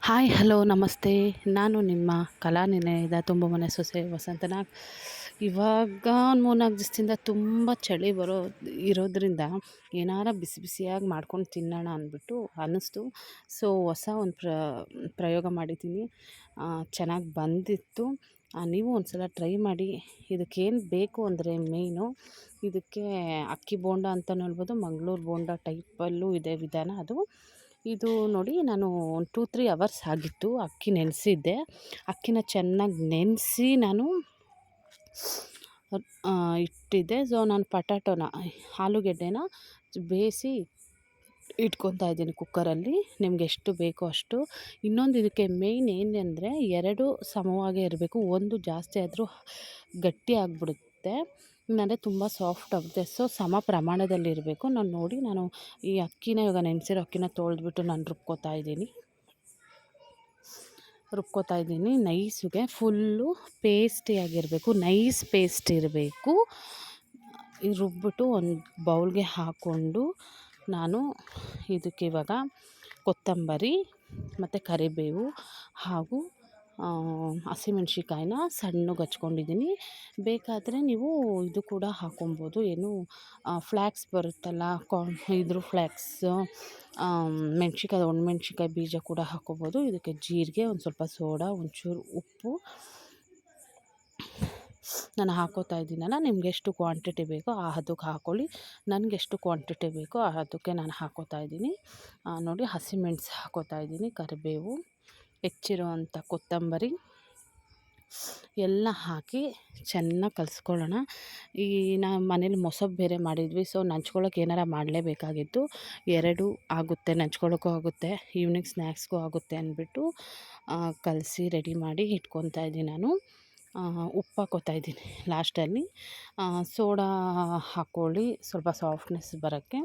Hi hello ನಮಸ್ತೆ. ನಾನು ನಿಮ್ಮ ಕಲಾನಿಲಯದ ತುಂಬ ಮನೆ ಸೊಸೆ ವಸಂತನ. ಇವಾಗ ಒಂದು 3-4 ದಿವಸದಿಂದ ತುಂಬ ಚಳಿ ಇರೋದ್ರಿಂದ ಏನಾರ ಬಿಸಿ ಬಿಸಿಯಾಗಿ ಮಾಡ್ಕೊಂಡು ತಿನ್ನೋಣ ಅಂದ್ಬಿಟ್ಟು ಅನ್ನಿಸ್ತು. ಸೊ ಹೊಸ ಒಂದು ಪ್ರಯೋಗ ಮಾಡಿದ್ದೀನಿ. ಚೆನ್ನಾಗಿ ಬಂದಿತ್ತು. ನೀವು ಒಂದು ಸಲ ಟ್ರೈ ಮಾಡಿ. ಇದಕ್ಕೇನು ಬೇಕು ಅಂದರೆ ಮೇಯ್ನು ಇದಕ್ಕೆ ಅಕ್ಕಿ ಬೋಂಡ ಅಂತಲೂ ಹೇಳ್ಬೋದು, ಮಂಗಳೂರು ಬೋಂಡ ಟೈಪಲ್ಲೂ ಇದೆ ವಿಧಾನ ಅದು. ಇದು ನೋಡಿ, ನಾನು ಒಂದು 2-3 ಅವರ್ಸ್ ಆಗಿತ್ತು ಅಕ್ಕಿ ನೆನೆಸಿದ್ದೆ. ಅಕ್ಕಿನ ಚೆನ್ನಾಗಿ ನೆನೆಸಿ ನಾನು ಇಟ್ಟಿದ್ದೆ. ಸೊ ನಾನು ಆಲೂಗೆಡ್ಡೆನ ಬೇಯಿಸಿ ಇಟ್ಕೊತಾ ಇದ್ದೀನಿ ಕುಕ್ಕರಲ್ಲಿ, ನಿಮ್ಗೆ ಎಷ್ಟು ಬೇಕೋ ಅಷ್ಟು. ಇನ್ನೊಂದು ಇದಕ್ಕೆ ಮೇಯ್ನ್ ಏನಂದರೆ 2 ಸಮವಾಗೇ ಇರಬೇಕು. ಒಂದು ಜಾಸ್ತಿ ಆದರೂ ಗಟ್ಟಿ ಆಗಿಬಿಡುತ್ತೆ, ಇಲ್ಲಾಂದರೆ ತುಂಬ ಸಾಫ್ಟ್ ಆಗುತ್ತೆ. ಸೊ ಸಮ ಪ್ರಮಾಣದಲ್ಲಿರಬೇಕು. ನಾನು ಈ ಅಕ್ಕಿನ ಇವಾಗ ನೆನೆಸಿರೋ ಅಕ್ಕಿನ ತೊಳೆದ್ಬಿಟ್ಟು ನಾನು ರುಬ್ಕೋತಾ ಇದ್ದೀನಿ ನೈಸ್ಗೆ. ಫುಲ್ಲು ಪೇಸ್ಟಿಯಾಗಿರಬೇಕು, ನೈಸ್ ಪೇಸ್ಟ್ ಇರಬೇಕು. ರುಬ್ಬಿಟ್ಟು ಒಂದು ಬೌಲ್ಗೆ ಹಾಕ್ಕೊಂಡು ನಾನು ಇದಕ್ಕೆ ಇವಾಗ ಕೊತ್ತಂಬರಿ ಮತ್ತು ಕರಿಬೇವು ಹಾಗೂ ಹಸಿಮೆಣ್ಸಿಕಾಯಿನ ಸಣ್ಣಗೆ ಹಚ್ಕೊಂಡಿದ್ದೀನಿ. ಬೇಕಾದರೆ ನೀವು ಇದು ಕೂಡ ಹಾಕೊಬೋದು, ಏನು ಫ್ಲ್ಯಾಕ್ಸ್ ಬರುತ್ತಲ್ಲ, ಇದ್ರ ಫ್ಲ್ಯಾಕ್ಸು, ಒಣಮೆಣ್ಸಿಕಾಯಿ ಬೀಜ ಕೂಡ ಹಾಕ್ಕೊಬೋದು. ಇದಕ್ಕೆ ಜೀರಿಗೆ, ಒಂದು ಸ್ವಲ್ಪ ಸೋಡಾ, ಒಂಚೂರು ಉಪ್ಪು ನಾನು ಹಾಕೋತಾ ಇದ್ದೀನಲ್ಲ. ನಿಮ್ಗೆ ಎಷ್ಟು ಕ್ವಾಂಟಿಟಿ ಬೇಕೋ ಆ ಅದಕ್ಕೆ ಹಾಕ್ಕೊಳ್ಳಿ. ನನಗೆ ಎಷ್ಟು ಕ್ವಾಂಟಿಟಿ ಬೇಕೋ ಆ ಅದಕ್ಕೆ ನಾನು ಹಾಕೋತಾ ಇದ್ದೀನಿ. ನೋಡಿ, ಹಸಿಮೆಣಸು ಹಾಕೋತಾ ಇದ್ದೀನಿ, ಕರಿಬೇವು, ಹೆಚ್ಚಿರುವಂಥ ಕೊತ್ತಂಬರಿ ಎಲ್ಲ ಹಾಕಿ ಚೆನ್ನಾಗಿ ಕಲಿಸ್ಕೊಳ್ಳೋಣ. ನಾವು ಮನೇಲಿ ಮೊಸರು ಬೇರೆ ಮಾಡಿದ್ವಿ, ಸೊ ನಂಚ್ಕೊಳ್ಳೋಕೆ ಏನಾರ ಮಾಡಲೇಬೇಕಾಗಿತ್ತು. 2 ಆಗುತ್ತೆ, ನಂಚ್ಕೊಳ್ಳೋಕ್ಕೂ ಆಗುತ್ತೆ, ಈವ್ನಿಂಗ್ ಸ್ನ್ಯಾಕ್ಸ್ಗೂ ಆಗುತ್ತೆ ಅಂದ್ಬಿಟ್ಟು ಕಲಸಿ ರೆಡಿ ಮಾಡಿ ಇಟ್ಕೊತಾ ಇದ್ದೀನಿ ನಾನು. ಉಪ್ಪು ಹಾಕ್ಕೋತಾ ಇದ್ದೀನಿ ಲಾಸ್ಟಲ್ಲಿ. ಸೋಡಾ ಹಾಕ್ಕೊಳ್ಳಿ ಸ್ವಲ್ಪ ಸಾಫ್ಟ್ನೆಸ್ ಬರೋಕ್ಕೆ.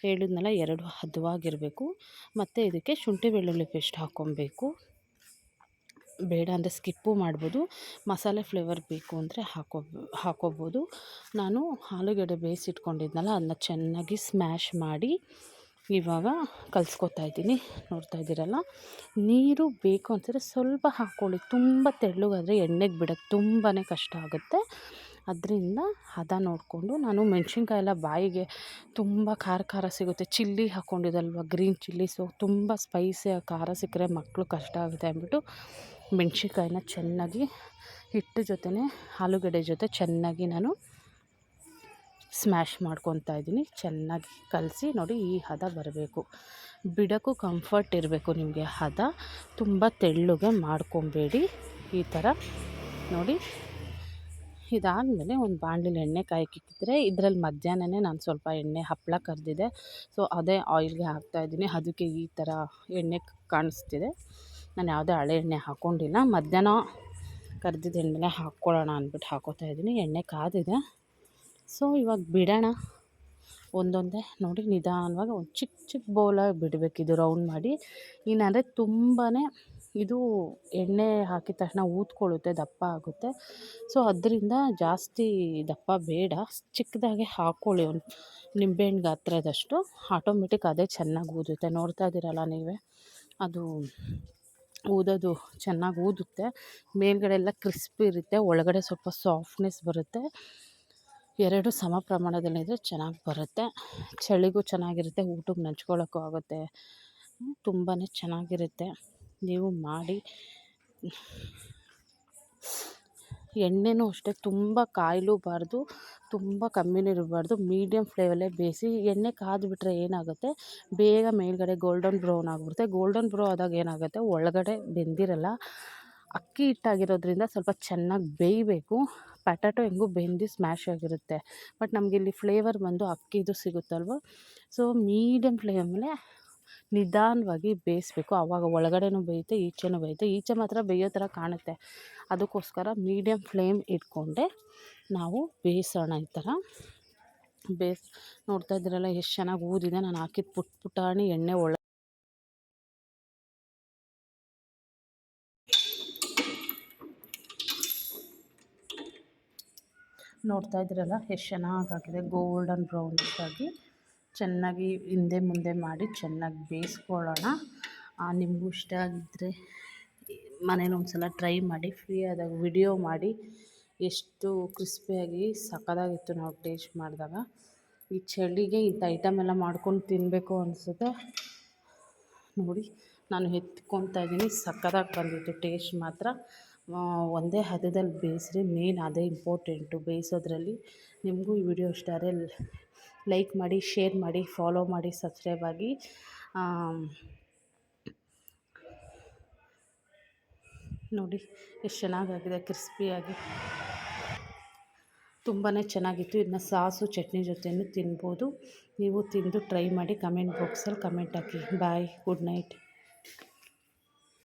ಹೇಳಿದ್ನಲ್ಲ, 2 ಹದವಾಗಿರಬೇಕು. ಮತ್ತು ಇದಕ್ಕೆ ಶುಂಠಿ ಬೆಳ್ಳುಳ್ಳಿ ಪೇಸ್ಟ್ ಹಾಕ್ಕೊಬೇಕು. ಬೇಡ ಅಂದರೆ ಸ್ಕಿಪ್ಪು ಮಾಡ್ಬೋದು. ಮಸಾಲೆ ಫ್ಲೇವರ್ ಬೇಕು ಅಂದರೆ ಹಾಕ್ಕೋಬೋದು. ನಾನು ಆಲೂಗಡ್ಡೆ ಬೇಯಿಸಿಟ್ಕೊಂಡಿದ್ನಲ್ಲ, ಅದನ್ನ ಚೆನ್ನಾಗಿ ಸ್ಮ್ಯಾಶ್ ಮಾಡಿ ಇವಾಗ ಕಲಿಸ್ಕೊತಾ ಇದ್ದೀನಿ. ನೋಡ್ತಾ ಇದ್ದೀರಲ್ಲ, ನೀರು ಬೇಕು ಅಂತಾರೆ ಸ್ವಲ್ಪ ಹಾಕ್ಕೊಳ್ಳಿ. ತುಂಬ ತೆಳ್ಳಗಾದರೆ ಎಣ್ಣೆಗೆ ಬಿಡೋಕ್ಕೆ ತುಂಬಾ ಕಷ್ಟ ಆಗುತ್ತೆ. ಅದರಿಂದ ಹದ ನೋಡಿಕೊಂಡು, ನಾನು ಮೆಣಸಿನ್ಕಾಯಿ ಎಲ್ಲ ಬಾಯಿಗೆ ತುಂಬ ಖಾರ ಸಿಗುತ್ತೆ, ಚಿಲ್ಲಿ ಹಾಕ್ಕೊಂಡಿದ್ದಲ್ವ, ಗ್ರೀನ್ ಚಿಲ್ಲಿ. ಸೊ ತುಂಬ ಸ್ಪೈಸಿಯಾಗಿ ಖಾರ ಸಿಕ್ಕರೆ ಮಕ್ಕಳು ಕಷ್ಟ ಆಗುತ್ತೆ ಅಂದ್ಬಿಟ್ಟು ಮೆಣಸಿನ್ಕಾಯಿನ ಚೆನ್ನಾಗಿ ಹಿಟ್ಟು ಜೊತೆನೇ ಆಲೂಗಡ್ಡೆ ಜೊತೆ ಚೆನ್ನಾಗಿ ನಾನು ಸ್ಮ್ಯಾಶ್ ಮಾಡ್ಕೊತಾ ಇದ್ದೀನಿ. ಚೆನ್ನಾಗಿ ಕಲಸಿ ನೋಡಿ, ಈ ಹದ ಬರಬೇಕು. ಬಿಡೋಕ್ಕೂ ಕಂಫರ್ಟ್ ಇರಬೇಕು ನಿಮಗೆ ಹದ. ತುಂಬ ತೆಳ್ಳಗೆ ಮಾಡ್ಕೊಬೇಡಿ. ಈ ಥರ ನೋಡಿ. ಇದಾದಮೇಲೆ ಒಂದು ಬಾಣಲಿಲಿ ಎಣ್ಣೆ ಕಾಯಕ್ಕಿಕ್ಕಿದ್ರೆ, ಇದರಲ್ಲಿ ಮಧ್ಯಾಹ್ನನೇ ನಾನು ಸ್ವಲ್ಪ ಹಪ್ಪಳ ಕರೆದಿದ್ದೆ, ಸೊ ಅದೇ ಆಯಿಲ್ಗೆ ಹಾಕ್ತಾಯಿದ್ದೀನಿ. ಅದಕ್ಕೆ ಈ ಥರ ಎಣ್ಣೆ ಕಾಣಿಸ್ತಿದೆ. ನಾನು ಯಾವುದೇ ಹಳೆ ಎಣ್ಣೆ ಹಾಕ್ಕೊಂಡಿಲ್ಲ. ಮಧ್ಯಾಹ್ನ ಕರೆದಿದ್ದ ಎಣ್ಣೆಲೆ ಹಾಕ್ಕೊಳ್ಳೋಣ ಅಂದ್ಬಿಟ್ಟು ಹಾಕೋತಾ ಇದ್ದೀನಿ. ಎಣ್ಣೆ ಕಾದಿದೆ. ಸೊ ಇವಾಗ ಬಿಡೋಣ ಒಂದೊಂದೇ. ನೋಡಿ, ನಿಧಾನವಾಗಿ ಒಂದು ಚಿಕ್ಕ ಬೌಲಾಗಿ ಬಿಡಬೇಕು. ಇದು ರೌಂಡ್ ಮಾಡಿ. ಇಲ್ಲಾಂದರೆ ತುಂಬಾ ಇದು ಎಣ್ಣೆ ಹಾಕಿದ ತಕ್ಷಣ ಊದ್ಕೊಳ್ಳುತ್ತೆ, ದಪ್ಪ ಆಗುತ್ತೆ. ಸೊ ಅದರಿಂದ ಜಾಸ್ತಿ ದಪ್ಪ ಬೇಡ, ಚಿಕ್ಕದಾಗೆ ಹಾಕ್ಕೊಳ್ಳಿ. ಒಂದು ನಿಂಬೆಹಣ್ಣು ಗಾತ್ರದಷ್ಟು. ಆಟೋಮೆಟಿಕ್ ಅದೇ ಚೆನ್ನಾಗಿ ಊದುತ್ತೆ. ನೋಡ್ತಾ ಇದ್ದೀರಲ್ಲ ನೀವೇ, ಅದು ಊದೋದು ಚೆನ್ನಾಗಿ ಊದುತ್ತೆ. ಮೇಲ್ಗಡೆ ಎಲ್ಲ ಕ್ರಿಸ್ಪಿ ಇರುತ್ತೆ, ಒಳಗಡೆ ಸ್ವಲ್ಪ ಸಾಫ್ಟ್ನೆಸ್ ಬರುತ್ತೆ. 2 ಸಮ ಪ್ರಮಾಣದಲ್ಲಿದ್ದರೆ ಚೆನ್ನಾಗಿ ಬರುತ್ತೆ. ಚಳಿಗೂ ಚೆನ್ನಾಗಿರುತ್ತೆ, ಊಟಕ್ಕೆ ನಂಚ್ಕೊಳ್ಳೋಕ್ಕೂ ಆಗುತ್ತೆ. ತುಂಬಾ ಚೆನ್ನಾಗಿರುತ್ತೆ. ನೀವು ಮಾಡಿ. ಎಣ್ಣೆನೂ ಅಷ್ಟೇ, ತುಂಬ ಕಾಯಲೂಬಾರ್ದು, ತುಂಬ ಕಮ್ಮಿನೂ ಇರಬಾರ್ದು, ಮೀಡಿಯಮ್ ಫ್ಲೇಮಲ್ಲೇ ಬೇಯಿಸಿ. ಎಣ್ಣೆ ಕಾದ್ಬಿಟ್ರೆ ಏನಾಗುತ್ತೆ, ಬೇಗ ಮೇಲ್ಗಡೆ ಗೋಲ್ಡನ್ ಬ್ರೌನ್ ಆಗಿಬಿಡುತ್ತೆ. ಗೋಲ್ಡನ್ ಬ್ರೌನ್ ಆದಾಗ ಏನಾಗುತ್ತೆ, ಒಳಗಡೆ ಬೆಂದಿರಲ್ಲ. ಅಕ್ಕಿ ಹಿಟ್ಟಾಗಿರೋದ್ರಿಂದ ಸ್ವಲ್ಪ ಚೆನ್ನಾಗಿ ಬೇಯಬೇಕು. ಪಟಾಟೊ ಹೆಂಗೂ ಬೆಂದು ಸ್ಮ್ಯಾಶ್ ಆಗಿರುತ್ತೆ, ಬಟ್ ನಮಗಿಲ್ಲಿ ಫ್ಲೇವರ್ ಬಂದು ಅಕ್ಕಿದು ಸಿಗುತ್ತಲ್ವ. ಸೊ ಮೀಡಿಯಮ್ ಫ್ಲೇಮಲ್ಲೇ ನಿಧಾನವಾಗಿ ಬೇಯಿಸ್ಬೇಕು. ಆವಾಗ ಒಳಗಡೆನೂ ಬೇಯುತ್ತೆ, ಈಚೆನೂ ಬೇಯುತ್ತೆ. ಈಚೆ ಮಾತ್ರ ಬೇಯೋ ಥರ ಕಾಣುತ್ತೆ, ಅದಕ್ಕೋಸ್ಕರ ಮೀಡಿಯಮ್ ಫ್ಲೇಮ್ ಇಟ್ಕೊಂಡೆ ನಾವು ಬೇಯಿಸೋಣ. ಈ ಥರ ನೋಡ್ತಾ ಇದ್ದೀರಲ್ಲ ಎಷ್ಟು ಚೆನ್ನಾಗಿ ಊದಿದೆ. ನಾನು ಹಾಕಿದ ಪುಟಾಣಿ ಎಣ್ಣೆ ನೋಡ್ತಾ ಇದ್ದೀರಲ್ಲ ಎಷ್ಟು ಚೆನ್ನಾಗಾಗಿದೆ. ಗೋಲ್ಡನ್ ಬ್ರೌನಿಶ್ ಆಗಿ ಚೆನ್ನಾಗಿ ಹಿಂದೆ ಮುಂದೆ ಮಾಡಿ ಚೆನ್ನಾಗಿ ಬೇಯಿಸ್ಕೊಳ್ಳೋಣ. ನಿಮಗೂ ಇಷ್ಟ ಆಗಿದ್ದರೆ ಮನೇಲಿ ಒಂದು ಸಲ ಟ್ರೈ ಮಾಡಿ, ಫ್ರೀ ಆದಾಗ ವಿಡಿಯೋ ಮಾಡಿ. ಎಷ್ಟು ಕ್ರಿಸ್ಪಿಯಾಗಿ ಸಖತ್ತಾಗಿತ್ತು ನಾವು ಟೇಸ್ಟ್ ಮಾಡಿದಾಗ. ಈ ಚಳಿಗೆ ಇಂಥ ಐಟಮ್ ಎಲ್ಲ ಮಾಡ್ಕೊಂಡು ತಿನ್ನಬೇಕು ಅನಿಸುತ್ತೆ. ನೋಡಿ ನಾನು ಎತ್ಕೊತಾ ಇದ್ದೀನಿ, ಸಖತ್ತಾಗಿ ಬಂದಿತ್ತು ಟೇಸ್ಟ್ ಮಾತ್ರ. ಒಂದೇ ಹದದಲ್ಲಿ ಬೇಯಿಸ್ರಿ, ಮೇನ್ ಅದೇ ಇಂಪಾರ್ಟೆಂಟು ಬೇಯಿಸೋದ್ರಲ್ಲಿ. ನಿಮಗೂ ಈ ವಿಡಿಯೋ ಇಷ್ಟ ಆದರೆ ಲೈಕ್ ಮಾಡಿ, ಶೇರ್ ಮಾಡಿ, ಫಾಲೋ ಮಾಡಿ, ಸಬ್ಸ್ಕ್ರೈಬ್ ಆಗಿ. ನೋಡಿ ಎಷ್ಟು ಚೆನ್ನಾಗಾಗಿದೆ ಕ್ರಿಸ್ಪಿಯಾಗಿ, ತುಂಬಾ ಚೆನ್ನಾಗಿತ್ತು. ಇದನ್ನ ಸಾಸು ಚಟ್ನಿ ಜೊತೆನೂ ತಿನ್ಬೋದು. ನೀವು ತಿಂದು ಟ್ರೈ ಮಾಡಿ, ಕಮೆಂಟ್ ಬಾಕ್ಸಲ್ಲಿ ಕಮೆಂಟ್ ಹಾಕಿ. ಬಾಯ್, ಗುಡ್ ನೈಟ್.